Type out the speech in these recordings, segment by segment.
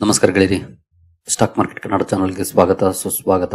ನಮಸ್ಕಾರ ಗೆಳೆಯರಿ, stock market Kannada ಚಾನಲ್ಗೆ ಸ್ವಾಗತ ಸುಸ್ವಾಗತ.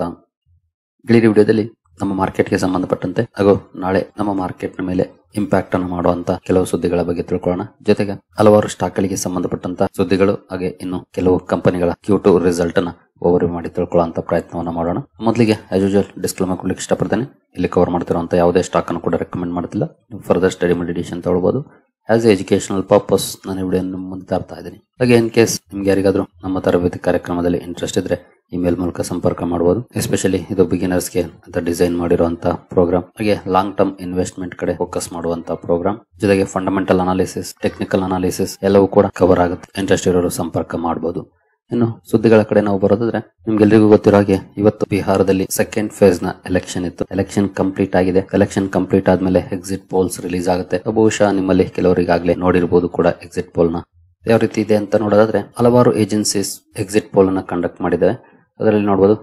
ಗೆಳೆಯರಿ, ವಿಡಿಯೋದಲ್ಲಿ ನಮ್ಮ ಮಾರ್ಕೆಟ್ಗೆ ಸಂಬಂಧಪಟ್ಟಂತೆ ಹಾಗೂ ನಾಳೆ ನಮ್ಮ ಮಾರ್ಕೆಟ್ನ ಮೇಲೆ ಇಂಪ್ಯಾಕ್ಟ್ ಅನ್ನು ಮಾಡುವಂತ ಕೆಲವು ಸುದ್ದಿಗಳ ಬಗ್ಗೆ ತಿಳ್ಕೊಳ್ಳೋಣ. ಜೊತೆಗೆ ಹಲವಾರು ಸ್ಟಾಕ್ ಗಳಿಗೆ ಸಂಬಂಧಪಟ್ಟಂತ ಸುದ್ದಿಗಳು ಹಾಗೆ ಇನ್ನು ಕೆಲವು ಕಂಪನಿಗಳ Q2 ರಿಸಲ್ಟ್ ಅನ್ನ ಓವರ್ವ್ಯೂ ಮಾಡಿ ತಿಳ್ಕೊಳ್ಳುವಂತ ಪ್ರಯತ್ನವನ್ನ ಮಾಡೋಣ. ಮೊದಲಿಗೆ ಆಸ್ ಯೂಶುವಲ್ ಡಿಸ್ಕ್ಲೇಮರ್ ಕೊಡ್ಲಿಕ್ಕೆ ಇಷ್ಟಪಡ್ತೇನೆ. ಇಲ್ಲಿ ಕವರ್ ಮಾಡ್ತಿರುವಂತ ಯಾವುದೇ ಸ್ಟಾಕ್ ಅನ್ನು ಕೂಡ ರೆಕಮೆಂಡ್ ಮಾಡ್ತಿಲ್ಲ. ನೀವು ಫರ್ದರ್ ಸ್ಟಡಿ ಮಾಡಿ ಡಿಸಿಷನ್ ತಗೊಳ್ಬಹುದು. ಆಸ್ ಎ ಎಜುಕೇಶನಲ್ ಪರ್ಪಸ್ ನಾನು ವಿಡಿಯೋ ಮುಂದೆ ತರ್ತಾ ಇದ್ದೀನಿ. ಹಾಗೆ ಇನ್ ಕೇಸ್ ನಿಮ್ಗೆ ಯಾರಿಗಾದ್ರೂ ನಮ್ಮ ತರಬೇತಿ ಕಾರ್ಯಕ್ರಮದಲ್ಲಿ ಇಂಟ್ರೆಸ್ಟ್ ಇದ್ರೆ ಇಮೇಲ್ ಮೂಲಕ ಸಂಪರ್ಕ ಮಾಡಬಹುದು. ಎಸ್ಪೆಷಲಿ ಇದು ಬಿಗಿನರ್ಸ್ಗೆ ಅಂತ ಡಿಸೈನ್ ಮಾಡಿರುವಂತಹ ಪ್ರೋಗ್ರಾಮ್. ಹಾಗೆ ಲಾಂಗ್ ಟರ್ಮ್ ಇನ್ವೆಸ್ಟ್ಮೆಂಟ್ ಕಡೆ ಫೋಕಸ್ ಮಾಡುವಂತಹ ಪ್ರೋಗ್ರಾಮ್. ಜೊತೆಗೆ ಫಂಡಮೆಂಟಲ್ ಅನಾಲಿಸಿಸ್, ಟೆಕ್ನಿಕಲ್ ಅನಾಲಿಸಿಸ್ ಎಲ್ಲವೂ ಕೂಡ ಕವರ್ ಆಗುತ್ತೆ. ಇಂಟ್ರೆಸ್ಟ್ ಇರೋರು ಸಂಪರ್ಕ ಮಾಡಬಹುದು. ಇನ್ನು ಸುದ್ದಿಗಳ ಕಡೆ ನಾವು ಬರೋದಾದ್ರೆ, ನಿಮ್ಗೆಲ್ರಿಗೂ ಗೊತ್ತಿರೋ ಹಾಗೆ ಇವತ್ತು ಬಿಹಾರದಲ್ಲಿ ಸೆಕೆಂಡ್ ಫೇಸ್ ನ ಎಲೆಕ್ಷನ್ ಇತ್ತು. ಎಲೆಕ್ಷನ್ ಕಂಪ್ಲೀಟ್ ಆಗಿದೆ. ಎಲೆಕ್ಷನ್ ಕಂಪ್ಲೀಟ್ ಆದ್ಮೇಲೆ ಎಕ್ಸಿಟ್ ಪೋಲ್ಸ್ ರಿಲೀಸ್ ಆಗುತ್ತೆ. ಬಹುಶಃ ನಿಮ್ಮಲ್ಲಿ ಕೆಲವರಿಗಾಗ್ಲೇ ನೋಡಿರಬಹುದು ಕೂಡ ಎಕ್ಸಿಟ್ ಪೋಲ್ ನ. ಯಾವ ರೀತಿ ಇದೆ ಅಂತ ನೋಡೋದಾದ್ರೆ, ಹಲವಾರು ಏಜೆನ್ಸೀಸ್ ಎಕ್ಸಿಟ್ ಪೋಲ್ ಅನ್ನ ಕಂಡಕ್ಟ್ ಮಾಡಿದ್ದಾರೆ. ಅದರಲ್ಲಿ ನೋಡಬಹುದು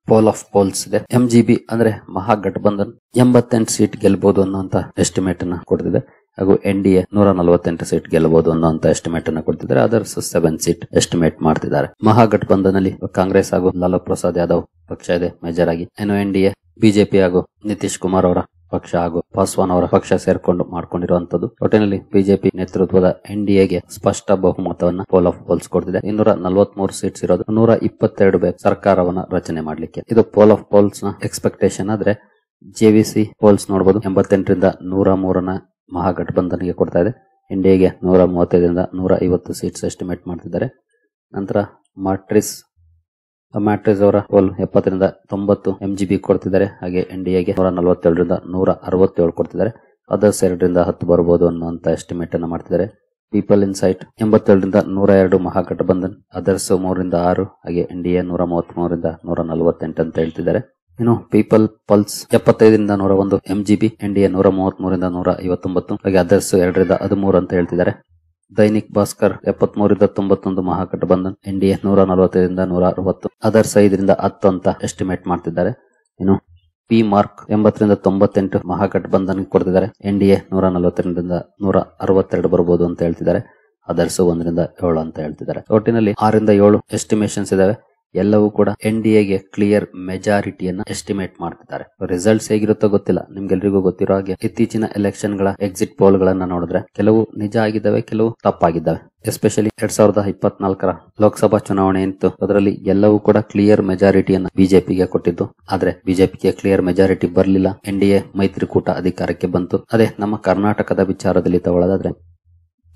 ಪೋಲ್ ಆಫ್ ಪೋಲ್ಸ್ ಇದೆ. MGB ಅಂದ್ರೆ ಮಹಾಗಠಬಂಧನ್ 88 ಸೀಟ್ ಗೆಲ್ಬಹುದು ಅನ್ನುವಂತ ಎಸ್ಟಿಮೇಟ್ ಅನ್ನ ಕೊಡ್ತಿದೆ. ಹಾಗೂ NDA 148 ಸೀಟ್ ಗೆಲ್ಲಬಹುದು ಅನ್ನುವಂತ ಎಸ್ಟಿಮೇಟ್ ಅನ್ನ ಕೊಡ್ತಿದ್ದಾರೆ. ಅದರ್ಸ್ 7 ಸೀಟ್ ಎಸ್ಟಿಮೇಟ್ ಮಾಡ್ತಿದ್ದಾರೆ. ಮಹಾಗಠಬಂಧನಲ್ಲಿ ಕಾಂಗ್ರೆಸ್ ಹಾಗೂ ಲಾಲೂ ಪ್ರಸಾದ್ ಯಾದವ್ ಪಕ್ಷ ಇದೆ ಮೇಜರ್ ಆಗಿ. ಇನ್ನು NDA ಬಿಜೆಪಿ ಹಾಗೂ ನಿತೀಶ್ ಕುಮಾರ್ ಅವರ ಪಕ್ಷ ಹಾಗೂ ಪಾಸ್ವಾನ್ ಅವರ ಪಕ್ಷ ಸೇರ್ಕೊಂಡು ಮಾಡ್ಕೊಂಡಿರುವಂತದ್ದು. ಒಟ್ಟಿನಲ್ಲಿ ಬಿಜೆಪಿ ನೇತೃತ್ವದ NDAಗೆ ಸ್ಪಷ್ಟ ಬಹುಮತವನ್ನ ಪೋಲ್ ಆಫ್ ಪೋಲ್ಸ್ ಕೊಡ್ತಿದೆ. 243 ಸೀಟ್ಸ್ ಇರೋದು 122 ಬೇಕು ಸರ್ಕಾರವನ್ನ ರಚನೆ ಮಾಡ್ಲಿಕ್ಕೆ. ಇದು ಪೋಲ್ ಆಫ್ ಪೋಲ್ಸ್ ನ ಎಕ್ಸ್ಪೆಕ್ಟೇಷನ್. ಆದ್ರೆ JVC ಪೋಲ್ಸ್ ನೋಡಬಹುದು 88ರಿಂದ 103ನ ಮಹಾಗಠಬಂಧನ್ಗೆ ಕೊಡ್ತಾ ಇದೆ. NDAಗೆ 135ರಿಂದ 150 ಸೀಟ್ಸ್ ಎಸ್ಟಿಮೇಟ್ ಮಾಡ್ತಿದ್ದಾರೆ. ನಂತರ ಮ್ಯಾಟ್ರಿಸ್ ಅವರ ಪೋಲ್ 70ರಿಂದ 90 MGB ಕೊಡ್ತಿದ್ದಾರೆ. ಹಾಗೆ NDAಗೆ 147ರಿಂದ 167 ಕೊಡ್ತಿದ್ದಾರೆ. ಅದರ್ಸ್ 2ರಿಂದ 10 ಬರಬಹುದು ಅನ್ನುವಂತ ಎಸ್ಟಿಮೇಟ್ ಅನ್ನ ಮಾಡ್ತಿದ್ದಾರೆ. ಪೀಪಲ್ ಇನ್ಸೈಟ್ 87ರಿಂದ 102 ಮಹಾಗಠಬಂಧನ್, ಅದರ್ಸ್ 3ರಿಂದ 6, ಹಾಗೆ NDA 133ರಿಂದ 148 ಅಂತ ಹೇಳ್ತಿದ್ದಾರೆ. ಇನ್ನು ಪೀಪಲ್ ಪಲ್ಸ್ 75ರಿಂದ 101 MGB, NDA 133ರಿಂದ 159, ಹಾಗೆ ಅದರ್ಸ್ 2ರಿಂದ 13 ಅಂತ ಹೇಳ್ತಿದ್ದಾರೆ. ದೈನಿಕ್ ಭಾಸ್ಕರ್ 73ರಿಂದ 91 ಮಹಾಗಠಬಂಧನ್, NDA 145ರಿಂದ 160, ಅದರ್ಸ್ 5ರಿಂದ 10 ಅಂತ ಎಸ್ಟಿಮೇಟ್ ಮಾಡ್ತಿದ್ದಾರೆ. ಇನ್ನು ಪಿ ಮಾರ್ಕ್ 80ರಿಂದ 98 ಮಹಾಗಠಬಂಧನ್ ಕೊಡ್ತಿದ್ದಾರೆ. NDA 142ರಿಂದ 162 ಬರಬಹುದು ಅಂತ ಹೇಳ್ತಿದ್ದಾರೆ. ಅದರ್ಸ್ 1ರಿಂದ 7 ಅಂತ ಹೇಳ್ತಿದ್ದಾರೆ. ಒಟ್ಟಿನಲ್ಲಿ 6ರಿಂದ 7 ಎಸ್ಟಿಮೇಷನ್ಸ್ ಇದಾವೆ. ಎಲ್ಲವೂ ಕೂಡ NDAಗೆ ಕ್ಲಿಯರ್ ಮೆಜಾರಿಟಿಯನ್ನ ಎಸ್ಟಿಮೇಟ್ ಮಾಡ್ತಿದ್ದಾರೆ. ರಿಸಲ್ಟ್ಸ್ ಹೇಗಿರುತ್ತೋ ಗೊತ್ತಿಲ್ಲ. ನಿಮ್ಗೆಲ್ರಿಗೂ ಗೊತ್ತಿರೋ ಹಾಗೆ ಇತ್ತೀಚಿನ ಎಲೆಕ್ಷನ್ ಗಳ ಎಕ್ಸಿಟ್ ಪೋಲ್ ಗಳನ್ನ ನೋಡಿದ್ರೆ ಕೆಲವು ನಿಜ ಆಗಿದ್ದಾವೆ, ಕೆಲವು ತಪ್ಪಾಗಿದ್ದಾವೆ. ಎಸ್ಪೆಷಲಿ 2024ರ ಲೋಕಸಭಾ ಚುನಾವಣೆ ಇತ್ತು. ಅದರಲ್ಲಿ ಎಲ್ಲವೂ ಕೂಡ ಕ್ಲಿಯರ್ ಮೆಜಾರಿಟಿಯನ್ನ ಬಿಜೆಪಿಗೆ ಕೊಟ್ಟಿದ್ದು. ಆದ್ರೆ ಬಿಜೆಪಿಗೆ ಕ್ಲಿಯರ್ ಮೆಜಾರಿಟಿ ಬರಲಿಲ್ಲ. NDA ಮೈತ್ರಿಕೂಟ ಅಧಿಕಾರಕ್ಕೆ ಬಂತು. ಅದೇ ನಮ್ಮ ಕರ್ನಾಟಕದ ವಿಚಾರದಲ್ಲಿ ತಗೊಳ್ಳೋದಾದ್ರೆ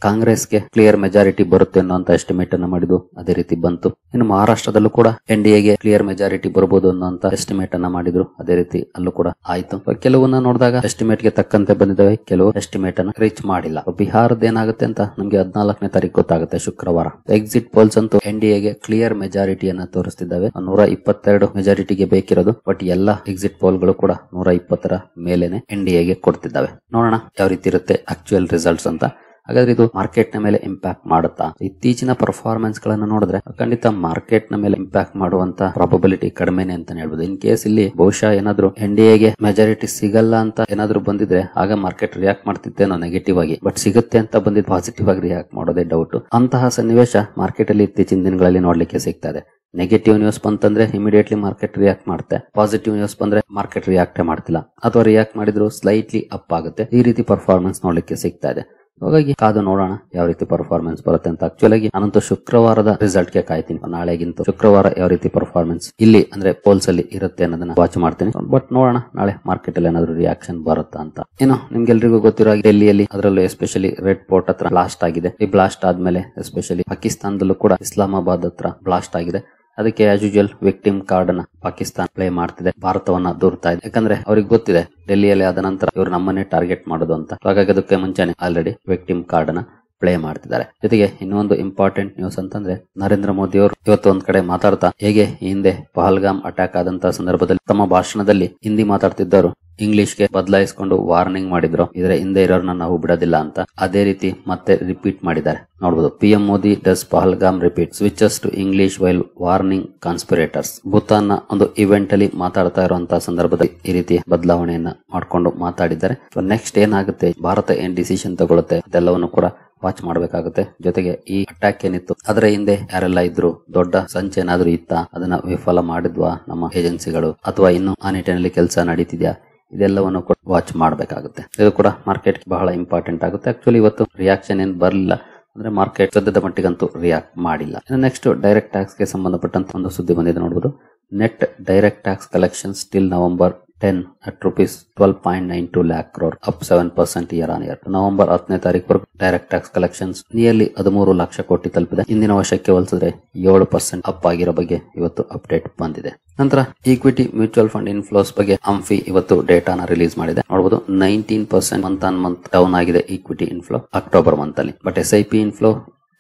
ಕಾಂಗ್ರೆಸ್ಗೆ ಕ್ಲಿಯರ್ ಮೆಜಾರಿಟಿ ಬರುತ್ತೆ ಅನ್ನೋಂತ ಎಸ್ಟಿಮೇಟ್ ಅನ್ನ ಮಾಡಿದ್ದು, ಅದೇ ರೀತಿ ಬಂತು. ಇನ್ನು ಮಹಾರಾಷ್ಟ್ರದಲ್ಲೂ ಕೂಡ NDAಗೆ ಕ್ಲಿಯರ್ ಮೆಜಾರಿಟಿ ಬರಬಹುದು ಅನ್ನೋಂತ ಎಸ್ಟಿಮೇಟ್ ಅನ್ನ ಮಾಡಿದ್ರು, ಅದೇ ರೀತಿ ಅಲ್ಲೂ ಕೂಡ ಆಯ್ತು. ಕೆಲವನ್ನ ನೋಡಿದಾಗ ಎಸ್ಟಿಮೇಟ್ ಗೆ ತಕ್ಕಂತೆ ಬಂದಿದ್ದಾವೆ, ಕೆಲವು ಎಸ್ಟಿಮೇಟ್ ಅನ್ನ ರೀಚ್ ಮಾಡಿಲ್ಲ. ಬಿಹಾರದ ಏನಾಗುತ್ತೆ ಅಂತ ನಮ್ಗೆ 14ನೇ ತಾರೀಕು ಗೊತ್ತಾಗುತ್ತೆ, ಶುಕ್ರವಾರ. ಎಕ್ಸಿಟ್ ಪೋಲ್ಸ್ ಅಂತೂ NDAಗೆ ಕ್ಲಿಯರ್ ಮೆಜಾರಿಟಿಯನ್ನ ತೋರಿಸ್ತಿದ್ದಾವೆ. 122 ಮೆಜಾರಿಟಿಗೆ ಬೇಕಿರೋದು. ಬಟ್ ಎಲ್ಲಾ ಎಕ್ಸಿಟ್ ಪೋಲ್ ಗಳು ಕೂಡ 120ರ ಮೇಲೆನೆ NDAಗೆ ಕೊಡ್ತಿದ್ದಾವೆ. ನೋಡೋಣ ಯಾವ ರೀತಿ ಇರುತ್ತೆ ಆಕ್ಚುಯಲ್ ರಿಸಲ್ಟ್ಸ್ ಅಂತ. ಹಾಗಾದ್ರೆ ಇದು ಮಾರ್ಕೆಟ್ ನ ಮೇಲೆ ಇಂಪ್ಯಾಕ್ಟ್ ಮಾಡುತ್ತಾ? ಇತ್ತೀಚಿನ ಪರ್ಫಾರ್ಮೆನ್ಸ್ ಗಳನ್ನ ನೋಡಿದ್ರೆ ಖಂಡಿತ ಮಾರ್ಕೆಟ್ ನ ಮೇಲೆ ಇಂಪ್ಯಾಕ್ಟ್ ಮಾಡುವಂತ ಪ್ರಾಬಬಿಲಿಟಿ ಕಡಿಮೆನೆ ಅಂತ ಹೇಳ್ಬೋದು. ಇನ್ ಕೇಸ್ ಇಲ್ಲಿ ಬಹುಶಃ ಏನಾದ್ರು NDAಗೆ ಮೆಜಾರಿಟಿ ಸಿಗಲ್ಲ ಅಂತ ಏನಾದ್ರು ಬಂದಿದ್ರೆ ಆಗ ಮಾರ್ಕೆಟ್ ರಿಯಾಕ್ಟ್ ಮಾಡ್ತಿತ್ತೇನೋ ನೆಗೆಟಿವ್ ಆಗಿ. ಬಟ್ ಸಿಗುತ್ತೆ ಅಂತ ಬಂದಿದ್ದು ಪಾಸಿಟಿವ್ ಆಗಿ ರಿಯಾಕ್ಟ್ ಮಾಡೋದೇ ಡೌಟ್. ಅಂತಹ ಸನ್ನಿವೇಶ ಮಾರ್ಕೆಟ್ ಅಲ್ಲಿ ಇತ್ತೀಚಿನ ದಿನಗಳಲ್ಲಿ ನೋಡ್ಲಿಕ್ಕೆ ಸಿಗ್ತಾ ಇದೆ. ನೆಗೆಟಿವ್ ನ್ಯೂಸ್ ಬಂತಂದ್ರೆ ಇಮಿಡಿಯೇಟ್ಲಿ ಮಾರ್ಕೆಟ್ ರಿಯಾಕ್ಟ್ ಮಾಡುತ್ತೆ. ಪಾಸಿಟಿವ್ ನ್ಯೂಸ್ ಬಂದ್ರೆ ಮಾರ್ಕೆಟ್ ರಿಯಾಕ್ಟ್ ಮಾಡ್ತಿಲ್ಲ, ಅಥವಾ ರಿಯಾಕ್ಟ್ ಮಾಡಿದ್ರು ಸ್ಲೈಟ್ಲಿ ಅಪ್ ಆಗುತ್ತೆ. ಈ ರೀತಿ ಪರ್ಫಾರ್ಮೆನ್ಸ್ ನೋಡ್ಲಿಕ್ಕೆ ಸಿಗ್ತಾ ಇದೆ. ಹಾಗಾಗಿ ಕಾದು ನೋಡೋಣ ಯಾವ ರೀತಿ ಪರ್ಫಾರ್ಮೆನ್ಸ್ ಬರುತ್ತೆ ಅಂತ. ಆಕ್ಚುಲ್ ಆಗಿ ನಾನಂತೂ ಶುಕ್ರವಾರದ ರಿಸಲ್ಟ್ ಗೆ ಕಾಯ್ತೀನಿ. ನಾಳೆಗಿಂತ ಶುಕ್ರವಾರ ಯಾವ ರೀತಿ ಪರ್ಫಾರ್ಮೆನ್ಸ್ ಇಲ್ಲಿ ಅಂದ್ರೆ ಪೋಲ್ಸ್ ಅಲ್ಲಿ ಇರುತ್ತೆ ಅನ್ನೋದನ್ನ ವಾಚ್ ಮಾಡ್ತೀನಿ. ಬಟ್ ನೋಡೋಣ ನಾಳೆ ಮಾರ್ಕೆಟ್ ಅಲ್ಲಿ ಏನಾದ್ರು ರಿಯಾಕ್ಷನ್ ಬರುತ್ತಾ ಅಂತ. ಇನ್ನು ನಿಮ್ಗೆಲ್ರಿಗೂ ಗೊತ್ತಿರೋ ಡೆಲ್ಲಿಯಲ್ಲಿ, ಅದರಲ್ಲೂ ಎಸ್ಪೆಷಲಿ ರೆಡ್ ಫೋರ್ಟ್ ಹತ್ರ ಬ್ಲಾಸ್ಟ್ ಆಗಿದೆ. ಈ ಬ್ಲಾಸ್ಟ್ ಆದ್ಮೇಲೆ ಎಸ್ಪೆಷಲಿ ಪಾಕಿಸ್ತಾನದಲ್ಲೂ ಕೂಡ ಇಸ್ಲಾಮಾಬಾದ್ ಹತ್ರ ಬ್ಲಾಸ್ಟ್ ಆಗಿದೆ. ಅದಕ್ಕೆ ಆಸ್ ಯೂಶುವಲ್ ವಿಕ್ಟಿಮ್ ಕಾರ್ಡ್ ಅನ್ನ ಪಾಕಿಸ್ತಾನ ಪ್ಲೇ ಮಾಡ್ತಿದೆ, ಭಾರತವನ್ನ ದೂರ್ತಾ ಇದೆ. ಯಾಕಂದ್ರೆ ಅವ್ರಿಗೆ ಗೊತ್ತಿದೆ ಡೆಲ್ಲಿಯಲ್ಲಿ ಆದ ನಂತರ ಇವರು ನಮ್ಮನ್ನೇ ಟಾರ್ಗೆಟ್ ಮಾಡೋದು ಅಂತ. ಹಾಗಾಗಿ ಅದಕ್ಕೆ ಮುಂಚೆನೆ ಆಲ್ರೆಡಿ ವಿಕ್ಟಿಮ್ ಕಾರ್ಡ್ ಅನ್ನ ಪ್ಲೇ ಮಾಡ್ತಿದ್ದಾರೆ. ಜೊತೆಗೆ ಇನ್ನೊಂದು ಇಂಪಾರ್ಟೆಂಟ್ ನ್ಯೂಸ್ ಅಂತಂದ್ರೆ, ನರೇಂದ್ರ ಮೋದಿ ಅವರು ಇವತ್ತು ಒಂದ್ ಕಡೆ ಮಾತಾಡ್ತಾ ಹೇಗೆ ಹಿಂದೆ ಪಹಲ್ಗಾಮ್ ಅಟ್ಯಾಕ್ ಆದಂತಹ ಸಂದರ್ಭದಲ್ಲಿ ತಮ್ಮ ಭಾಷಣದಲ್ಲಿ ಹಿಂದಿ ಮಾತಾಡ್ತಿದ್ದವರು ಇಂಗ್ಲಿಷ್ಗೆ ಬದಲಾಯಿಸಿಕೊಂಡು ವಾರ್ನಿಂಗ್ ಮಾಡಿದ್ರು, ಇದರ ಹಿಂದೆ ಇರೋರ್ನ ನಾವು ಬಿಡೋದಿಲ್ಲ ಅಂತ. ಅದೇ ರೀತಿ ಮತ್ತೆ ರಿಪೀಟ್ ಮಾಡಿದ್ದಾರೆ. ನೋಡಬಹುದು, PM Modi does Pahalgam repeat switches to English while warning conspirators. Bhutan ನ ಒಂದು ಇವೆಂಟ್ ಅಲ್ಲಿ ಮಾತಾಡ್ತಾ ಇರುವಂತಹ ಸಂದರ್ಭದಲ್ಲಿ ಈ ರೀತಿ ಬದಲಾವಣೆಯನ್ನ ಮಾಡ್ಕೊಂಡು ಮಾತಾಡಿದ್ದಾರೆ. ನೆಕ್ಸ್ಟ್ ಏನಾಗುತ್ತೆ, ಭಾರತ ಏನ್ ಡಿಸಿಷನ್ ತಗೊಳುತ್ತೆ ಅದೆಲ್ಲವನ್ನು ಕೂಡ ವಾಚ್ ಮಾಡಬೇಕಾಗುತ್ತೆ. ಜೊತೆಗೆ ಈ ಅಟ್ಯಾಕ್ ಏನಿತ್ತು ಅದರ ಹಿಂದೆ ಯಾರೆಲ್ಲ ಇದ್ರು, ದೊಡ್ಡ ಸಂಚೆ ಏನಾದ್ರೂ ಇತ್ತ, ಅದನ್ನ ವಿಫಲ ಮಾಡಿದ್ವಾ ನಮ್ಮ ಏಜೆನ್ಸಿಗಳು, ಅಥವಾ ಇನ್ನು ಆ ನಿಟ್ಟಿನಲ್ಲಿ ಕೆಲಸ ನಡೀತಿದ್ಯಾ, ಇದೆಲ್ಲವನ್ನು ಕೂಡ ವಾಚ್ ಮಾಡಬೇಕಾಗುತ್ತೆ. ಇದು ಕೂಡ ಮಾರ್ಕೆಟ್ ಬಹಳ ಇಂಪಾರ್ಟೆಂಟ್ ಆಗುತ್ತೆ. ಆಕ್ಚುಲಿ ಇವತ್ತು ರಿಯಾಕ್ಷನ್ ಏನ್ ಬರಲಿಲ್ಲ, ಅಂದ್ರೆ ಮಾರ್ಕೆಟ್ ಸದ್ಯದ ಮಟ್ಟಿಗಂತೂ ರಿಯಾಕ್ಟ್ ಮಾಡಿಲ್ಲ. ನೆಕ್ಸ್ಟ್ ಡೈರೆಕ್ಟ್ ಟ್ಯಾಕ್ಸ್ ಗೆ ಸಂಬಂಧಪಟ್ಟಂತ ಒಂದು ಸುದ್ದಿ ಬಂದಿದೆ ನೋಡಬಹುದು. Net direct tax collections till November 10 at rupees 12.92 lakh crore, up 7% year on year. November 10ನೇ ತಾರೀಕು direct tax collections nearly 13 lakh ಕೋಟಿ ತಲುಪಿದೆ. ಹಿಂದಿನ ವರ್ಷಕ್ಕೆ ಹೋಲಿಸಿದ್ರೆ 7% ಅಪ್ ಆಗಿರೋ ಬಗ್ಗೆ ಇವತ್ತು ಅಪ್ಡೇಟ್ ಬಂದಿದೆ. ನಂತರ ಈಕ್ವಿಟಿ ಮ್ಯೂಚುವಲ್ ಫಂಡ್ ಇನ್ಫ್ಲೋಸ್ ಬಗ್ಗೆ ಅಂಫಿ ಇವತ್ತು ಡೇಟಾನ ರಿಲೀಸ್ ಮಾಡಿದೆ. ನೋಡಬಹುದು 19% ಮಂತ್ ಆನ್ ಮಂತ್ ಡೌನ್ ಆಗಿದೆ ಈಕ್ವಿಟಿ ಇನ್ಫ್ಲೋ ಅಕ್ಟೋಬರ್ ಮಂತ್ ಅಲ್ಲಿ. ಬಟ್ SIP ಇನ್ಫ್ಲೋ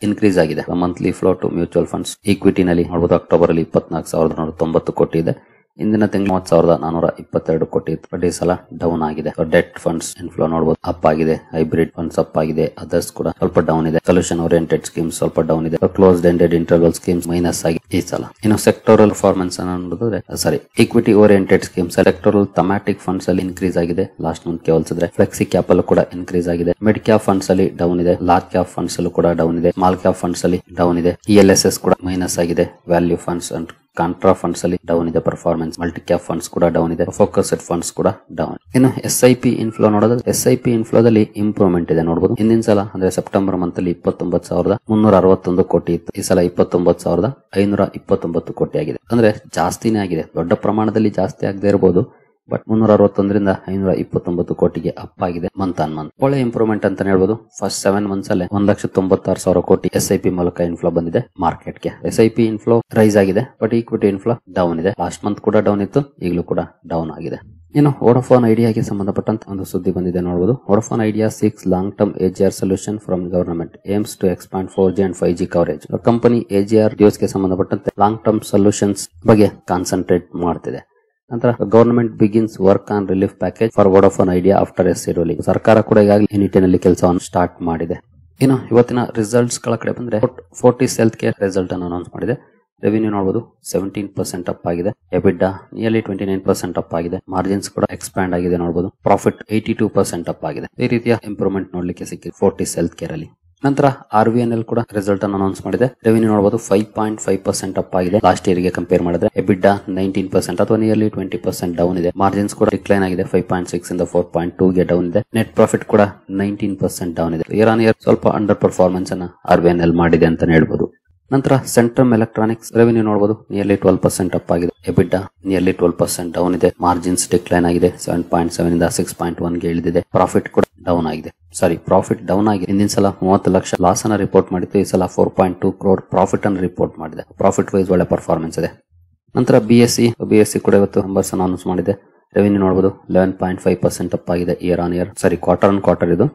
ಇನ್ಕ್ರೀಸ್ ಆಗಿದೆ. Monthly flow to mutual funds equity ನಲ್ಲಿ ನೋಡಬಹುದು ಅಕ್ಟೋಬರ್ ಅಲ್ಲಿ 24,190 ಕೋಟಿ ಇದೆ. ಇಂದಿನ ತಿಂಗಳು 30,422 ಕೋಟಿ ಇತ್ತು. ಬಟ್ ಈ ಸಲ ಡೌನ್ ಆಗಿದೆ. ಡೆಟ್ ಫಂಡ್ಸ್ ಇನ್ಫ್ಲೋ ನೋಡಬಹುದು ಅಪ್ ಆಗಿದೆ, ಹೈಬ್ರಿಡ್ ಫಂಡ್ಸ್ ಅಪ್ ಆಗಿದೆ, ಅದರ್ಸ್ ಕೂಡ ಸ್ವಲ್ಪ ಡೌನ್ ಇದೆ, ಸೊಲ್ಯೂಷನ್ ಓರಿಯೆಂಟೆಡ್ ಸ್ಕೀಮ್ಸ್ ಸ್ವಲ್ಪ ಡೌನ್ ಇದೆ, closed ended interval schemes minus ಆಗಿದೆ ಈ ಸಲ. ಇನ್ನು ಸೆಕ್ಟೋರಲ್ ಪರ್ಫಾರ್ಮೆನ್ಸ್ ಅನ್ನು ನೋಡಿದ್ರೆ equity oriented schemes sectoral thematic funds ಅಲ್ಲಿ ಇನ್ಕ್ರೀಸ್ ಆಗಿದೆ ಲಾಸ್ಟ್ ಮಂತ್ ಗೆ ಹೋಲಿಸಿದ್ರೆ. ಫ್ಲೆಕ್ಸಿ ಕ್ಯಾಪ್ ಅಲ್ಲೂ ಕೂಡ ಇನ್ಕ್ರೀಸ್ ಆಗಿದೆ. ಮಿಡ್ ಕ್ಯಾಪ್ ಫಂಡ್ಸ್ ಅಲ್ಲಿ ಡೌನ್ ಇದೆ, ಲಾರ್ಜ್ ಕ್ಯಾಪ್ ಫಂಡ್ಸ್ ಅಲ್ಲೂ ಕೂಡ ಡೌನ್ ಇದೆ, ಸ್ಮಾಲ್ ಕ್ಯಾಪ್ ಫಂಡ್ಸ್ ಅಲ್ಲಿ ಡೌನ್ ಇದೆ, ELSS ಕೂಡ ಮೈನಸ್ ಆಗಿದೆ, value funds and contra funds ಅಲ್ಲಿ ಡೌನ್ ಇದೆ ಪರ್ಫಾರ್ಮೆನ್ಸ್, ಮಲ್ಟಿ ಕ್ಯಾಪ್ ಫಂಡ್ಸ್ ಕೂಡ ಡೌನ್ ಇದೆ, ಫೋಕಸ್ಡ್ ಫಂಡ್ಸ್ ಕೂಡ ಡೌನ್. ಇನ್ನು SIP ಇನ್ಫ್ಲೋ ನೋಡೋದು, SIP ಇನ್ಫ್ಲೋದಲ್ಲಿ ಇಂಪ್ರೂವ್ಮೆಂಟ್ ಇದೆ ನೋಡಬಹುದು. ಹಿಂದಿನ ಸಲ ಅಂದ್ರೆ ಸೆಪ್ಟೆಂಬರ್ ಮಂತ್ ಅಲ್ಲಿ 29,361 ಕೋಟಿ ಇತ್ತು. ಈ ಸಲ 29,529 ಕೋಟಿ ಆಗಿದೆ. ಅಂದ್ರೆ ಜಾಸ್ತಿನೇ ಆಗಿದೆ. ದೊಡ್ಡ ಪ್ರಮಾಣದಲ್ಲಿ ಜಾಸ್ತಿ ಆಗದೆ ಇರಬಹುದು, ಬಟ್ 361ರಿಂದ 529 ಕೋಟಿಗೆ ಅಪ್ ಆಗಿದೆ ಮಂತ್ ಆನ್ ಮಂತ್. ಒಳ್ಳೆ ಇಂಪ್ರೂವ್ಮೆಂಟ್ ಅಂತ ಹೇಳ್ಬೋದು. ಫಸ್ಟ್ 7 ಮಂತ್ಸ್ ಅಲ್ಲೇ 1,96,000 ಕೋಟಿ SIP ಮೂಲಕ ಇನ್ಫ್ಲೋ ಬಂದಿದೆ ಮಾರ್ಕೆಟ್ಗೆ. SIP ಇನ್ಫ್ಲೋ ರೈಸ್ ಆಗಿದೆ, ಬಟ್ ಈಕ್ವಿಟಿ ಇನ್ಫ್ಲೋ ಡೌನ್ ಇದೆ. ಲಾಸ್ಟ್ ಮಂತ್ ಕೂಡ ಡೌನ್ ಇತ್ತು, ಈಗಲೂ ಕೂಡ ಡೌನ್ ಆಗಿದೆ. ಇನ್ನು ವೋಡಾಫೋನ್ ಐಡಿಯಾಗೆ ಸಂಬಂಧಪಟ್ಟಂತ ಒಂದು ಸುದ್ದಿ ಬಂದಿದೆ ನೋಡಬಹುದು. Vodafone Idea seeks long term AGR solution from government, aims to expand 4G and 5G coverage. Company AGR dues ಗೆ ಸಂಬಂಧಪಟ್ಟಂತೆ ಲಾಂಗ್ ಟರ್ಮ್ ಸೊಲ್ಯೂಷನ್ಸ್ ಬಗ್ಗೆ ಕಾನ್ಸಂಟ್ರೇಟ್ ಮಾಡ್ತಿದೆ. ನಂತರ government begins work on relief package for Vodafone Idea after SC ruling. ಸರ್ಕಾರ ಕೂಡ ಈಗಾಗಲೇ ಈ ನಿಟ್ಟಿನಲ್ಲಿ ಕೆಲಸವನ್ನು ಸ್ಟಾರ್ಟ್ ಮಾಡಿದೆ. ಇನ್ನು ಇವತ್ತಿನ ರಿಸಲ್ಟ್ಸ್ ಗಳ ಕಡೆ ಬಂದ್ರೆ ಫೋರ್ಟಿಸ್ ಹೆಲ್ತ್ ಕೇರ್ ರಿಸಲ್ಟ್ ಅನ್ನು ಅನೌನ್ಸ್ ಮಾಡಿದೆ. ರೆವಿನ್ಯೂ ನೋಡಬಹುದು 17% ಅಪ್ ಆಗಿದೆ, ಎಬಿಟಾ ನಿಯರ್ಲಿ 29% ಅಪ್ ಆಗಿದೆ, ಮಾರ್ಜಿನ್ಸ್ ಕೂಡ ಎಕ್ಸ್ಪ್ಯಾಂಡ್ ಆಗಿದೆ ನೋಡಬಹುದು, ಪ್ರಾಫಿಟ್ 82% ಅಪ್ ಆಗಿದೆ. ಈ ರೀತಿಯ ಇಂಪ್ರೂವ್ಮೆಂಟ್ ನೋಡ್ಲಿಕ್ಕೆ ಸಿಕ್ಕಿದೆ ಫೋರ್ಟಿಸ್ ಹೆಲ್ತ್ ಕೇರ್ ಅಲ್ಲಿ. ನಂತರ RVNL ಕೂಡ ರಿಸಲ್ಟ್ ಅನ್ನು ಅನೌನ್ಸ್ ಮಾಡಿದೆ. ರೆವಿನ್ಯೂ ನೋಡಬಹುದು 5.5% ಅಪ್ ಆಗಿದೆ ಲಾಸ್ಟ್ ಇಯರ್ ಗೆ ಕಂಪೇರ್ ಮಾಡಿದ್ರೆ. ಎಬಿಟಾ 19% ಅಥವಾ ನಿಯರ್ಲಿ 20% ಡೌನ್ ಇದೆ. ಮಾರ್ಜಿನ್ಸ್ ಕೂಡ ಡಿಕ್ಲೈನ್ ಆಗಿದೆ, 5.6 ಇಂದ 4.2 ಗೆ ಡೌನ್ ಇದೆ. ನೆಟ್ ಪ್ರಾಫಿಟ್ ಕೂಡ 19% ಡೌನ್ ಇದೆ. ಇಯರ್ ಆನ್ ಇಯರ್ ಸ್ವಲ್ಪ ಅಂಡರ್ ಪರ್ಫಾರ್ಮೆನ್ಸ್ ಅನ್ನ RVNL ಮಾಡಿದೆ ಅಂತ ಹೇಳ್ಬೋದು. ನಂತರ ಸೆಂಟ್ರಮ್ ಎಲೆಕ್ಟ್ರಾನಿಕ್ಸ್ ರೆವಿನ್ಯೂ ನೋಡಬಹುದು ನಿಯರ್ಲಿ 12% ಅಪ್ ಆಗಿದೆ, ಎಬಿಟಾ ನಿಯರ್ಲಿ 12% ಡೌನ್ ಇದೆ, ಮಾರ್ಜಿನ್ಸ್ ಡಿಕ್ಲೈನ್ ಆಗಿದೆ, 7.7 ಇಂದ 6.1 ಗೆ ಇಳಿದಿದೆ. ಪ್ರಾಫಿಟ್ ಕೂಡ ಡೌನ್ ಆಗಿದೆ. ಪ್ರಾಫಿಟ್ ಡೌನ್ ಆಗಿದೆ. ಹಿಂದಿನ ಸಲ 30 ಲಕ್ಷ ಲಾಸ್ ಅನ್ನ ರಿಪೋರ್ಟ್ ಮಾಡಿತ್ತು, ಈ ಸಲ 4.2 crore ಪ್ರಾಫಿಟ್ ಅನ್ನು ರಿಪೋರ್ಟ್ ಮಾಡಿದೆ. ಪ್ರಾಫಿಟ್ ವೈಸ್ ಒಳ್ಳೆ ಪರ್ಫಾರ್ಮೆನ್ಸ್ ಇದೆ. ನಂತರ BSE ಕೂಡ ಇವತ್ತು ನಂಬರ್ಸ್ ಅನೌನ್ಸ್ ಮಾಡಿದೆ. ರೆವಿನ್ಯೂ ನೋಡಬಹುದು 11.5% ಅಪ್ ಆಗಿದೆ year on year, quarter on quarter ಇದು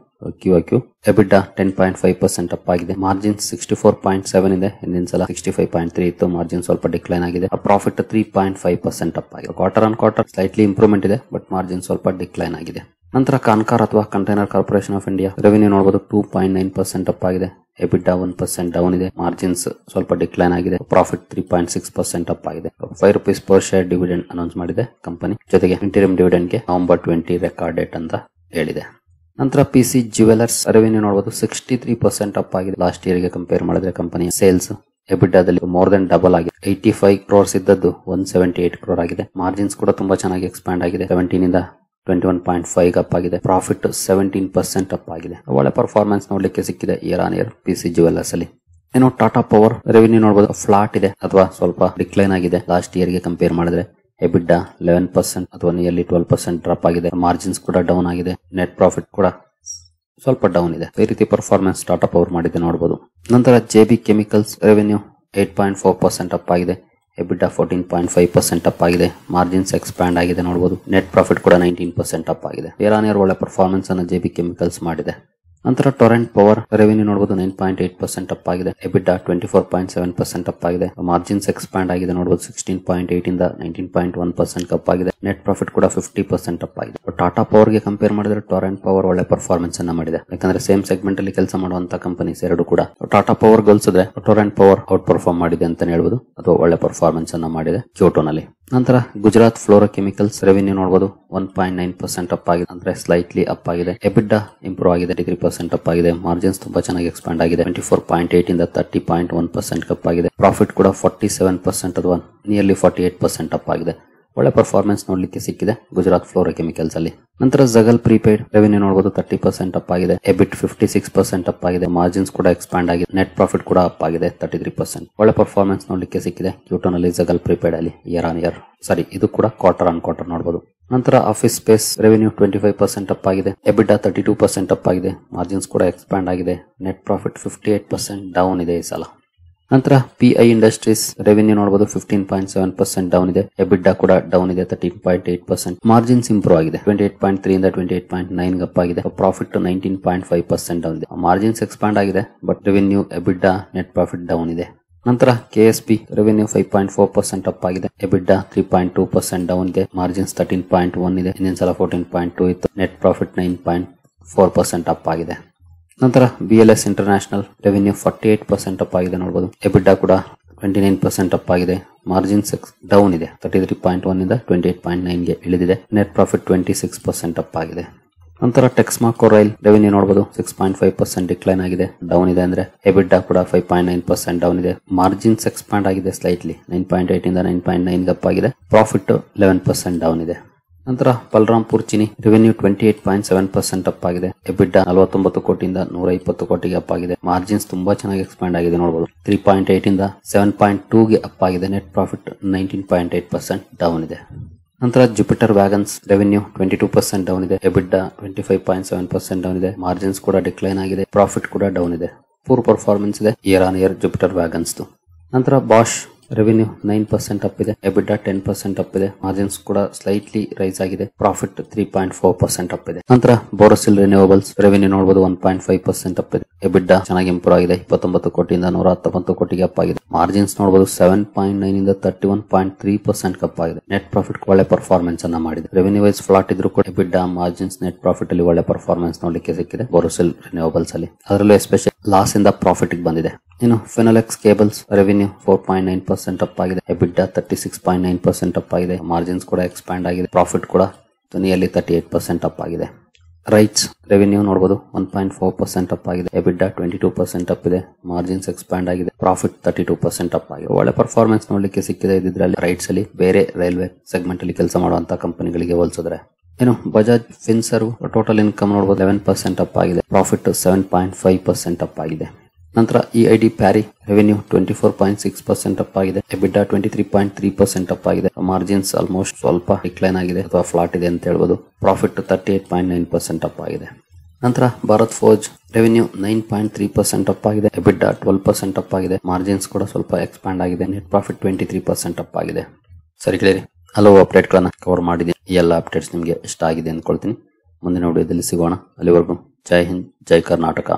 QoQ. ಎಬಿಟಾ 10.5% ಅಪ್ ಆಗಿದೆ, ಮಾರ್ಜಿನ್ 64.7 ಇದೆ, ಹಿಂದಿನ ಸಲ 65.3 ಇತ್ತು, ಮಾರ್ಜಿನ್ ಸ್ವಲ್ಪ ಡಿಕ್ಲೈನ್ ಆಗಿದೆ. ಪ್ರಾಫಿಟ್ 3.5% ಅಪ್ ಆಗಿದೆ. Quarter on quarter slightly improvement ಇದೆ, ಬಟ್ ಮಾರ್ಜಿನ್ ಸ್ವಲ್ಪ ಡಿಕ್ಲೈನ್ ಆಗಿದೆ. ನಂತರ ಕಾನ್ಕಾರ್ ಅಥವಾ container corporation of India revenue ನೋಡಬಹುದು 2.9% ಅಪ್ ಆಗಿದೆ, ಎಬಿಟಾ 1% ಡೌನ್ ಇದೆ, ಮಾರ್ಜಿನ್ಸ್ ಸ್ವಲ್ಪ ಡಿಕ್ಲೈನ್ ಆಗಿದೆ, ಪ್ರಾಫಿಟ್ 3.6% ಅಪ್ ಆಗಿದೆ. ₹5 ಪರ್ ಶೇರ್ ಡಿವಿಡೆಂಡ್ ಅನೌನ್ಸ್ ಮಾಡಿದೆ ಕಂಪನಿ. ಜೊತೆಗೆ ಇಂಟರಿಮ್ ಡಿವಿಡೆಂಡ್ ಗೆ ನವೆಂಬರ್ 20 ರೆಕಾರ್ಡ್ ಡೇಟ್ ಅಂತ ಹೇಳಿದೆ. ನಂತರ PC ಜ್ಯುವೆಲರ್ಸ್ ರೆವಿನ್ಯೂ ನೋಡಬಹುದು 63% ಅಪ್ ಆಗಿದೆ ಲಾಸ್ಟ್ ಇಯರ್ ಗೆ ಕಂಪೇರ್ ಮಾಡಿದ್ರೆ. ಕಂಪನಿಯ ಸೇಲ್ಸ್ ಎಬಿಟಾದಲ್ಲಿ ಮೋರ್ ದೆನ್ ಡಬಲ್ ಆಗಿದೆ, 85 crores ಇದ್ದದ್ದು 178 crore ಆಗಿದೆ. ಮಾರ್ಜಿನ್ಸ್ ಕೂಡ ತುಂಬಾ ಚೆನ್ನಾಗಿ ಎಕ್ಸ್ಪ್ಯಾಂಡ್ ಆಗಿದೆ, 17 ಇಂದ 21.5 ಅಪ್ ಆಗಿದೆ. ಪ್ರಾಫಿಟ್ 17% ಅಪ್ ಆಗಿದೆ. ಒಳ್ಳೆ ಪರ್ಫಾರ್ಮೆನ್ಸ್ ನೋಡ್ಲಿಕ್ಕೆ ಸಿಕ್ಕಿದೆ year on year PC jewellers ಅಲ್ಲಿ. ಇನ್ನು ಟಾಟಾ ಪವರ್ ರೆವಿನ್ಯೂ ನೋಡಬಹುದು ಫ್ಲಾಟ್ ಇದೆ ಅಥವಾ ಸ್ವಲ್ಪ ಡಿಕ್ಲೈನ್ ಆಗಿದೆ ಲಾಸ್ಟ್ ಇಯರ್ ಗೆ ಕಂಪೇರ್ ಮಾಡಿದ್ರೆ. ಎಬಿಟಾ 11% ಅಥವಾ ನಿಯರ್ಲಿ 12% ಡ್ರಾಪ್ ಆಗಿದೆ, ಮಾರ್ಜಿನ್ಸ್ ಕೂಡ ಡೌನ್ ಆಗಿದೆ, ನೆಟ್ ಪ್ರಾಫಿಟ್ ಕೂಡ ಸ್ವಲ್ಪ ಡೌನ್ ಇದೆ. ಈ ರೀತಿ ಪರ್ಫಾರ್ಮೆನ್ಸ್ ಟಾಟಾ ಪವರ್ ಮಾಡಿದೆ ನೋಡಬಹುದು. ನಂತರ JB ಕೆಮಿಕಲ್ಸ್ ರೆವಿನ್ಯೂ 8.4% ಅಪ್ ಆಗಿದೆ, ಎಬಿಟಾ 14.5% ಅಪ್ ಆಗಿದೆ, ಮಾರ್ಜಿನ್ಸ್ ಎಕ್ಸ್ಪ್ಯಾಂಡ್ ಆಗಿದೆ ನೋಡಬಹುದು, ನೆಟ್ ಪ್ರಾಫಿಟ್ ಕೂಡ 19% ಅಪ್ ಆಗಿದೆ. ಇಯರ್ ಆನ್ ಇಯರ್ ಒಳ್ಳೆ ಪರ್ಫಾರ್ಮೆನ್ಸ್ ಅನ್ನು JB ಕೆಮಿಕಲ್ಸ್ ಮಾಡಿದೆ. ನಂತರ ಟೊರೆಂಟ್ ಪವರ್ ರೆವಿನ್ಯೂ ನೋಡಬಹುದು 9.8% ಅಪ್ ಆಗಿದೆ, ಎಬಿಟಾ 24.7% ಅಪ್ ಆಗಿದೆ, ಮಾರ್ಜಿನ್ಸ್ ಎಕ್ಸ್ಪ್ಯಾಂಡ್ ಆಗಿದೆ ನೋಡಬಹುದು, 16.8 ಇಂದ 19.1% ಅಪ್ ಆಗಿದೆ, ನೆಟ್ ಪ್ರಾಫಿಟ್ ಕೂಡ 50% ಅಪ್ ಆಗಿದೆ. ಟಾಟಾ ಪವರ್ ಗೆ ಕಂಪೇರ್ ಮಾಡಿದ್ರೆ ಟೊರೆಂಟ್ ಪವರ್ ಒಳ್ಳೆ ಪರ್ಫಾರ್ಮೆನ್ಸ್ ಅನ್ನ ಮಾಡಿದೆ, ಯಾಕಂದ್ರೆ ಸೇಮ್ ಸೆಗ್ಮೆಂಟ್ ಅಲ್ಲಿ ಕೆಲಸ ಮಾಡುವಂತ ಕಂಪನೀಸ್ ಎರಡು ಕೂಡ. ಟಾಟಾ ಪವರ್ ಗಳಿಸಿದ್ರೆ ಟೊರೆಂಟ್ ಪವರ್ ಔಟ್ ಪರ್ಫಾರ್ಮ್ ಮಾಡಿದೆ ಅಂತ ಹೇಳ್ಬೋದು, ಅಥವಾ ಒಳ್ಳೆ ಪರ್ಫಾರ್ಮೆನ್ಸ್ ಅನ್ನ ಮಾಡಿದೆ Q2 ನಲ್ಲಿ. ನಂತರ ಗುಜರಾತ್ ಫ್ಲೋರೋಕೆಮಿಕಲ್ಸ್ ರೆವಿನ್ಯೂ ನೋಡಬಹುದು 1.9% ಅಪ್ ಆಗಿದೆ, ಅಂದ್ರೆ ಸ್ಲೈಟ್ಲಿ ಅಪ್ ಆಗಿದೆ. ಎಬಿಡಾ ಇಂಪ್ರೂವ್ ಆಗಿದೆ, 3% ಅಪ್ ಆಗಿದೆ. ಮಾರ್ಜಿನ್ಸ್ ತುಂಬಾ ಚೆನ್ನಾಗಿ ಎಕ್ಸ್ಪಾಂಡ್ ಆಗಿದೆ, 24.8 ಇಂದ 30.1% ಅಪ್ ಆಗಿದೆ. ಪ್ರಾಫಿಟ್ ಕೂಡ 47% ಅಥವಾ ನಿಯರ್ಲಿ 48% ಅಪ್ ಆಗಿದೆ. ಒಳ್ಳೆ ಪರ್ಫಾರ್ಮೆನ್ಸ್ ನೋಡ್ಲಿಕ್ಕೆ ಸಿಕ್ಕಿದೆ ಗುಜರಾತ್ ಫ್ಲೋರೋಕೆಮಿಕಲ್ಸ್ ಅಲ್ಲಿ. ನಂತರ ಜಗಲ್ ಪ್ರೀಪೇಯ್ಡ್ ರೆವಿನ್ಯೂ ನೋಡಬಹುದು 30% ಅಪ್ ಆಗಿದೆ. ಎಬಿಟ್ 56% ಅಪ್ ಆಗಿದೆ. ಮಾರ್ಜಿನ್ಸ್ ಕೂಡ ಎಕ್ಸ್ಪಾಂಡ್ ಆಗಿದೆ. ನೆಟ್ ಪ್ರಾಫಿಟ್ ಕೂಡ ಅಪ್ ಆಗಿದೆ 33%. ಒಳ್ಳೆ ಪರ್ಫಾರ್ಮೆನ್ಸ್ ನೋಡ್ಲಿಕ್ಕೆ ಸಿಕ್ಕಿದೆ Q2 ನಲ್ಲಿ ಜಗಲ್ ಪ್ರೀಪೇಯ್ಡ್ ಅಲ್ಲಿ ಇಯರ್ ಆನ್ ಇಯರ್, ಇದು ಕೂಡ ಕ್ವಾರ್ಟರ್ ಆನ್ ಕ್ವಾರ್ಟರ್ ನೋಡಬಹುದು. ನಂತರ ಆಫೀಸ್ ಸ್ಪೇಸ್ ರೆವಿನ್ಯೂ 25% ಅಪ್ ಆಗಿದೆ. ಎಬಿಟಾ 32% ಅಪ್ ಆಗಿದೆ. ಮಾರ್ಜಿನ್ಸ್ ಕೂಡ ಎಕ್ಸ್ಪಾಂಡ್ ಆಗಿದೆ. ನೆಟ್ ಪ್ರಾಫಿಟ್ 58% ಡೌನ್ ಇದೆ ಈ ಸಲ. ನಂತರ PI ಇಂಡಸ್ಟ್ರೀಸ್ ರೆವಿನ್ಯೂ ನೋಡಬಹುದು 15.7% ಡೌನ್ ಇದೆ. ಎಬಿಡಾ ಕೂಡ ಡೌನ್ ಇದೆ 13.8%. ಮಾರ್ಜಿನ್ಸ್ ಇಂಪ್ರೂವ್ ಆಗಿದೆ, 28.3 ಇಂದ 28.9 ಅಪ್ ಆಗಿದೆ. ಪ್ರಾಫಿಟ್ 19.5% ಡೌನ್ ಇದೆ. ಮಾರ್ಜಿನ್ಸ್ ಎಕ್ಸ್ಪಾಂಡ್ ಆಗಿದೆ, but revenue, EBITDA, net profit down ಇದೆ. ನಂತರ KSP ರೆವಿನ್ಯೂ 5.4% ಅಪ್ ಆಗಿದೆ. ಎಬಿಡಾ 3.2% ಡೌನ್ ಇದೆ. ಮಾರ್ಜಿನ್ಸ್ 13.1 ಇದೆ. ಇನ್ನೊಂದು ಸಲ 14.2 ಇತ್ತು. ನೆಟ್ ಪ್ರಾಫಿಟ್ 9.4% ಅಪ್ ಆಗಿದೆ. ನಂತರ BLS ಇಂಟರ್ನ್ಯಾಷನಲ್ ರೆವಿನ್ಯೂ 48% ಅಪ್ ಆಗಿದೆ ನೋಡಬಹುದು. ಎಬಿಡಾ ಕೂಡ 29% ಅಪ್ ಆಗಿದೆ. ಮಾರ್ಜಿನ್ಸ್ ಡೌನ್ ಇದೆ, 33.1 ಇಂದ 28.9 ಗೆ ಇಳಿದಿದೆ. ನೆಟ್ ಪ್ರಾಫಿಟ್ 26% ಅಪ್ ಆಗಿದೆ. ನಂತರ ಟೆಕ್ಸ್ಮಾಕೋ ರೈಲ್ ರೆವಿನ್ಯೂ ನೋಡಬಹುದು 6.5% ಡಿಕ್ಲೈನ್ ಆಗಿದೆ, ಡೌನ್ ಇದೆ. ಅಂದ್ರೆ ಎಬಿಡಾ ಕೂಡ 5.9% ಡೌನ್ ಇದೆ. ಮಾರ್ಜಿನ್ಸ್ ಎಕ್ಸ್ಪಾಂಡ್ ಆಗಿದೆ ಸ್ಲೈಟ್ಲಿ, 9.8 ಇಂದ 9.9 ಗೆ ಅಪ್ ಆಗಿದೆ. ಪ್ರಾಫಿಟ್ 11% ಡೌನ್ ಇದೆ. ನಂತರ ಬಲರಾಂಪುರ್ ಚಿನಿ ರೆವಿನ್ಯೂ 28.7% ಅಪ್ ಆಗಿದೆ. ಎಬಿಡಾ 49 ಕೋಟಿಯಿಂದ 120 ಕೋಟಿಗೆ ಅಪ್ ಆಗಿದೆ. ಮಾರ್ಜಿನ್ಸ್ ತುಂಬಾ ಚೆನ್ನಾಗಿ ಎಕ್ಸ್ಪಾಂಡ್ ಆಗಿದೆ ನೋಡಬಹುದು, 3.8 ಇಂದ 7.2 ಗೆ ಅಪ್ ಆಗಿದೆ. ನೆಟ್ ಪ್ರಾಫಿಟ್ 19.8% ಡೌನ್ ಇದೆ. ನಂತರ ಜುಪಿಟರ್ ವ್ಯಾಗನ್ಸ್ ರೆವಿನ್ಯೂ 22% ಡೌನ್ ಇದೆ. ಎಬಿಡಾ 25.7% ಡೌನ್ ಇದೆ. ಮಾರ್ಜಿನ್ಸ್ ಕೂಡ ಡಿಕ್ಲೈನ್ ಆಗಿದೆ. ಪ್ರಾಫಿಟ್ ಕೂಡ ಡೌನ್ ಇದೆ. ಪೂರ್ ಪರ್ಫಾರ್ಮೆನ್ಸ್ ಇದೆ year on year Jupiter wagons. ನಂತರ ಬಾಷ್ ರೆವಿನ್ಯೂ 9% ಅಪ್ ಇದೆ. ಎಬಿಡಾ 10% ಅಪ್ ಇದೆ. ಮಾರ್ಜಿನ್ಸ್ ಕೂಡ ಸ್ಲೈಟ್ಲಿ ರೈಸ್ ಆಗಿದೆ. ಪ್ರಾಫಿಟ್ 3.4% ಅಪ್ ಇದೆ. ನಂತರ ಬೋರೋಸಿಲ್ ರಿನ್ಯೂವಬಲ್ಸ್ ರೆವಿನ್ಯೂ ನೋಡಬಹುದು 1.5% ಅಪ್ ಇದೆ. ಎಬಿಡಾ ಚೆನ್ನಾಗಿ ಇಂಪ್ರೂವ್ ಆಗಿದೆ, 29 ಕೋಟಿಯಿಂದ 119 ಕೋಟಿಗೆ ಅಪ್ ಆಗಿದೆ. ಮಾರ್ಜಿನ್ಸ್ ನೋಡಬಹುದು 7.9 ಇಂದ 31.3% ಅಪ್ ಆಗಿದೆ. ನೆಟ್ ಪ್ರಾಫಿಟ್ ಒಳ್ಳೆ ಪರ್ಫಾರ್ಮೆನ್ಸ್ ಅನ್ನ ಮಾಡಿದೆ. ರೆವಿನ್ಯೂ ವೈಸ್ ಫ್ಲಾಟ್ ಇದ್ರೂ ಕೂಡ ಎಬಿಡಾ, ಮಾರ್ಜಿನ್ಸ್, ನೆಟ್ ಪ್ರಾಫಿಟ್ ಅಲ್ಲಿ ಒಳ್ಳೆ ಪರ್ಫಾರ್ಮೆನ್ಸ್ ನೋಡಲಿಕ್ಕೆ ಸಿಕ್ಕಿದೆ ಬೋರೋಸಿಲ್ ರಿನ್ಯೂವಬಲ್ಸ್ ಅಲ್ಲಿ. ಅದರಲ್ಲೂ ಎಸ್ಪೆಷಲಿ ಲಾಸ್ ಇಂದ ಪ್ರಾಫಿಟ್ ಬಂದಿದೆ. ಇನ್ನು ಫಿನೋಲೆಕ್ಸ್ ಕೇಬಲ್ಸ್ ರೆವಿನ್ಯೂ 4.9% ಅಪ್ ಆಗಿದೆ. ಎಬಿಡಾ 36.9% ಅಪ್ ಆಗಿದೆ. ಮಾರ್ಜಿನ್ಸ್ ಕೂಡ ಎಕ್ಸ್ಪಾಂಡ್ ಆಗಿದೆ. ಪ್ರಾಫಿಟ್ ಕೂಡ ನಿಯರ್ಲಿ 38% ಅಪ್ ಆಗಿದೆ. ರೈಟ್ಸ್ ರೆವಿನ್ಯೂ ನೋಡಬಹುದು 1.4% ಅಪ್ ಆಗಿದೆ. ಎಬಿಡಾ 22% ಅಪ್ ಇದೆ. ಮಾರ್ಜಿನ್ಸ್ ಎಕ್ಸ್ಪಾಂಡ್ ಆಗಿದೆ. ಪ್ರಾಫಿಟ್ 32% ಅಪ್ ಆಗಿದೆ. ಒಳ್ಳೆ ಪರ್ಫಾರ್ಮೆನ್ಸ್ ನೋಡಲಿಕ್ಕೆ ಸಿಕ್ಕಿದೆ ಇದರಲ್ಲಿ ರೈಟ್ಸ್ ಅಲ್ಲಿ, ಬೇರೆ ರೈಲ್ವೆ ಸೆಗ್ಮೆಂಟ್ ಅಲ್ಲಿ ಕೆಲಸ ಮಾಡುವಂತಹ ಕಂಪನಿಗಳಿಗೆ ಹೋಲಿಸಿದ್ರೆ. ಇನ್ನು ಬಜಾಜ್ ಫಿನ್ಸರ್ವ್ ಟೋಟಲ್ ಇನ್ಕಮ್ ನೋಡಬಹುದು 11% ಅಪ್ ಆಗಿದೆ. ಪ್ರಾಫಿಟ್ 7.5% ಅಪ್ ಆಗಿದೆ. ನಂತರ EID ಪ್ಯಾರಿ ರೆವಿನ್ಯೂ 24.6% ಅಪ್ ಆಗಿದೆ. ಎಬಿಡಾ 23.3% ಅಪ್ ಆಗಿದೆ. ಮಾರ್ಜಿನ್ಸ್ ಆಲ್ಮೋಸ್ಟ್ ಸ್ವಲ್ಪ ಡಿಕ್ಲೈನ್ ಆಗಿದೆ ಅಥವಾ ಫ್ಲಾಟ್ ಇದೆ ಅಂತ ಹೇಳ್ಬೋದು. ಪ್ರಾಫಿಟ್ 38.9% ಅಪ್ ಆಗಿದೆ. ನಂತರ ಭಾರತ್ ಫೋರ್ಜ್ ರೆವಿನ್ಯೂ 9.3% ಅಪ್ ಆಗಿದೆ. ಎಬಿಡಾ 12% ಅಪ್ ಆಗಿದೆ. ಮಾರ್ಜಿನ್ಸ್ ಕೂಡ ಸ್ವಲ್ಪ ಎಕ್ಸ್ಪಾಂಡ್ ಆಗಿದೆ. ನೆಟ್ ಪ್ರಾಫಿಟ್ 23% ಅಪ್ ಆಗಿದೆ. ಸರಿ ಕೇಳಿರಿ, ಹಲವು ಅಪ್ಡೇಟ್ ಗಳನ್ನ ಕವರ್ ಮಾಡಿದ್ದೀನಿ. ಈ ಎಲ್ಲ ಅಪ್ಡೇಟ್ಸ್ ನಿಮಗೆ ಇಷ್ಟ ಆಗಿದೆ ಅಂದ್ಕೊಳ್ತೀನಿ. ಮುಂದಿನ ವಿಡಿಯೋದಲ್ಲಿ ಸಿಗೋಣ. ಅಲ್ಲಿವರೆಗೂ ಜೈ ಹಿಂದ್, ಜೈ ಕರ್ನಾಟಕ.